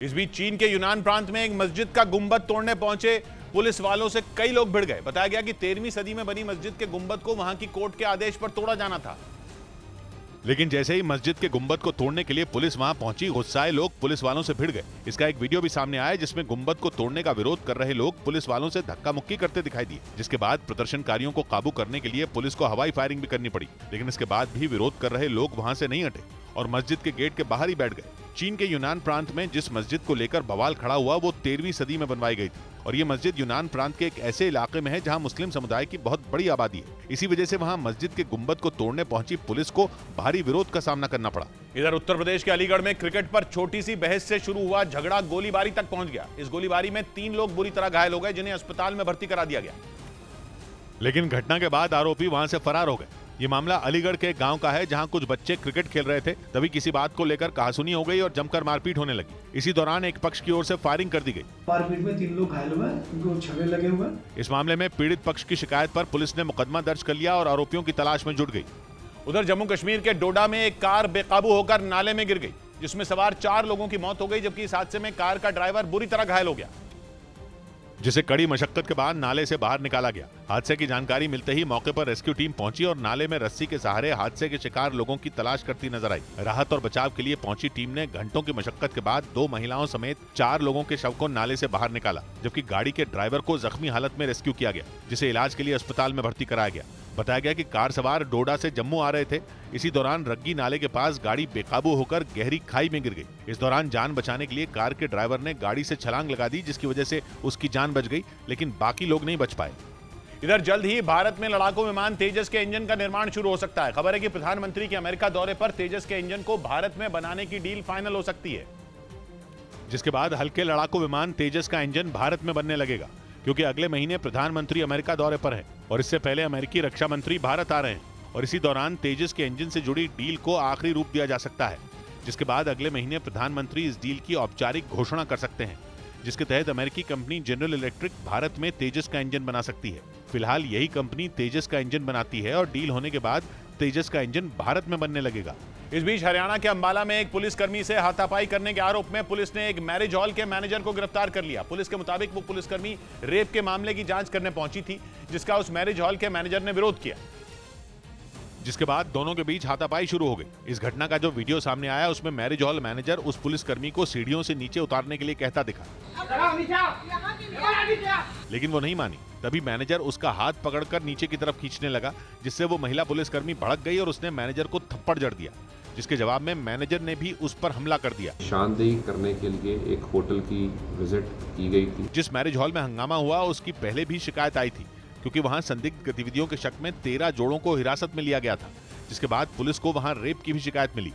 इस बीच चीन के यूनान प्रांत में एक मस्जिद का गुंबद तोड़ने पहुंचे पुलिस वालों से कई लोग भिड़ गए। बताया गया कि 13वीं सदी में बनी मस्जिद के गुंबद को वहां की कोर्ट के आदेश पर तोड़ा जाना था, लेकिन जैसे ही मस्जिद के गुंबद को तोड़ने के लिए पुलिस वहां पहुंची, गुस्साए लोग पुलिस वालों से भिड़ गए। इसका एक वीडियो भी सामने आया जिसमें गुंबद को तोड़ने का विरोध कर रहे लोग पुलिस वालों से धक्का मुक्की करते दिखाई दिए, जिसके बाद प्रदर्शनकारियों को काबू करने के लिए पुलिस को हवाई फायरिंग भी करनी पड़ी। लेकिन इसके बाद भी विरोध कर रहे लोग वहां से नहीं हटे और मस्जिद के गेट के बाहर ही बैठ गए। चीन के यूनान प्रांत में जिस मस्जिद को लेकर बवाल खड़ा हुआ वो 13वीं सदी में बनवाई गई थी और ये मस्जिद यूनान प्रांत के एक ऐसे इलाके में है जहां मुस्लिम समुदाय की बहुत बड़ी आबादी है। इसी वजह से वहां मस्जिद के गुंबद को तोड़ने पहुंची पुलिस को भारी विरोध का सामना करना पड़ा। इधर उत्तर प्रदेश के अलीगढ़ में क्रिकेट पर छोटी सी बहस से शुरू हुआ झगड़ा गोलीबारी तक पहुंच गया। इस गोलीबारी में 3 लोग बुरी तरह घायल हो गए, जिन्हें अस्पताल में भर्ती करा दिया गया, लेकिन घटना के बाद आरोपी वहां से फरार हो गए। ये मामला अलीगढ़ के एक गांव का है जहां कुछ बच्चे क्रिकेट खेल रहे थे, तभी किसी बात को लेकर कहासुनी हो गई और जमकर मारपीट होने लगी। इसी दौरान एक पक्ष की ओर से फायरिंग कर दी गई। मारपीट में 3 लोग घायल हुए, उनको छर्रे लगे हुए। इस मामले में पीड़ित पक्ष की शिकायत पर पुलिस ने मुकदमा दर्ज कर लिया और आरोपियों की तलाश में जुट गई। उधर जम्मू कश्मीर के डोडा में एक कार बेकाबू होकर नाले में गिर गई, जिसमें सवार 4 लोगों की मौत हो गई, जबकि इस हादसे में कार का ड्राइवर बुरी तरह घायल हो गया, जिसे कड़ी मशक्कत के बाद नाले से बाहर निकाला गया। हादसे की जानकारी मिलते ही मौके पर रेस्क्यू टीम पहुंची और नाले में रस्सी के सहारे हादसे के शिकार लोगों की तलाश करती नजर आई। राहत और बचाव के लिए पहुंची टीम ने घंटों की मशक्कत के बाद 2 महिलाओं समेत 4 लोगों के शव को नाले से बाहर निकाला, जबकि गाड़ी के ड्राइवर को जख्मी हालत में रेस्क्यू किया गया, जिसे इलाज के लिए अस्पताल में भर्ती कराया गया। बताया गया कि कार सवार डोडा से जम्मू आ रहे थे। इसी दौरान रग्गी नाले के पास गाड़ी बेकाबू होकर गहरी खाई में गिर गई। इस दौरान जान बचाने के लिए कार के ड्राइवर ने गाड़ी से छलांग लगा दी, जिसकी वजह से उसकी जान बच गई, लेकिन बाकी लोग नहीं बच पाए। इधर जल्द ही भारत में लड़ाकू विमान तेजस के इंजन का निर्माण शुरू हो सकता है। खबर है कि प्रधानमंत्री के अमेरिका दौरे पर तेजस के इंजन को भारत में बनाने की डील फाइनल हो सकती है, जिसके बाद हल्के लड़ाकू विमान तेजस का इंजन भारत में बनने लगेगा, क्योंकि अगले महीने प्रधानमंत्री अमेरिका दौरे पर हैं और इससे पहले अमेरिकी रक्षा मंत्री भारत आ रहे हैं और इसी दौरान तेजस के इंजन से जुड़ी डील को आखिरी रूप दिया जा सकता है, जिसके बाद अगले महीने प्रधानमंत्री इस डील की औपचारिक घोषणा कर सकते हैं, जिसके तहत अमेरिकी कंपनी जनरल इलेक्ट्रिक भारत में तेजस का इंजन बना सकती है। फिलहाल यही कंपनी तेजस का इंजन बनाती है और डील होने के बाद तेजस का इंजन भारत में बनने लगेगा। इस बीच हरियाणा के अंबाला में एक पुलिसकर्मी से हाथापाई करने के आरोप में पुलिस ने एक मैरिज हॉल के मैनेजर को गिरफ्तार कर लिया। पुलिस के मुताबिक वो पुलिसकर्मी रेप के मामले की जांच करने पहुंची थी, जिसका उस मैरिज हॉल के मैनेजर ने विरोध किया, जिसके बाद दोनों के बीच हाथापाई शुरू हो गई। इस घटना का जो वीडियो सामने आया उसमें मैरिज हॉल मैनेजर उस पुलिसकर्मी को सीढ़ियों से नीचे उतारने के लिए कहता दिखा, लेकिन वो नहीं मानी। तभी मैनेजर उसका हाथ पकड़कर नीचे की तरफ खींचने लगा, जिससे वो महिला पुलिसकर्मी भड़क गई और उसने मैनेजर को थप्पड़ जड़ दिया, जिसके जवाब में मैनेजर ने भी उस पर हमला कर दिया। शानदेही करने के लिए एक होटल की विजिट की गई थी। जिस मैरिज हॉल में हंगामा हुआ उसकी पहले भी शिकायत आई थी, क्योंकि वहां संदिग्ध गतिविधियों के शक में 13 जोड़ों को हिरासत में लिया गया था, जिसके बाद पुलिस को वहां रेप की भी शिकायत मिली।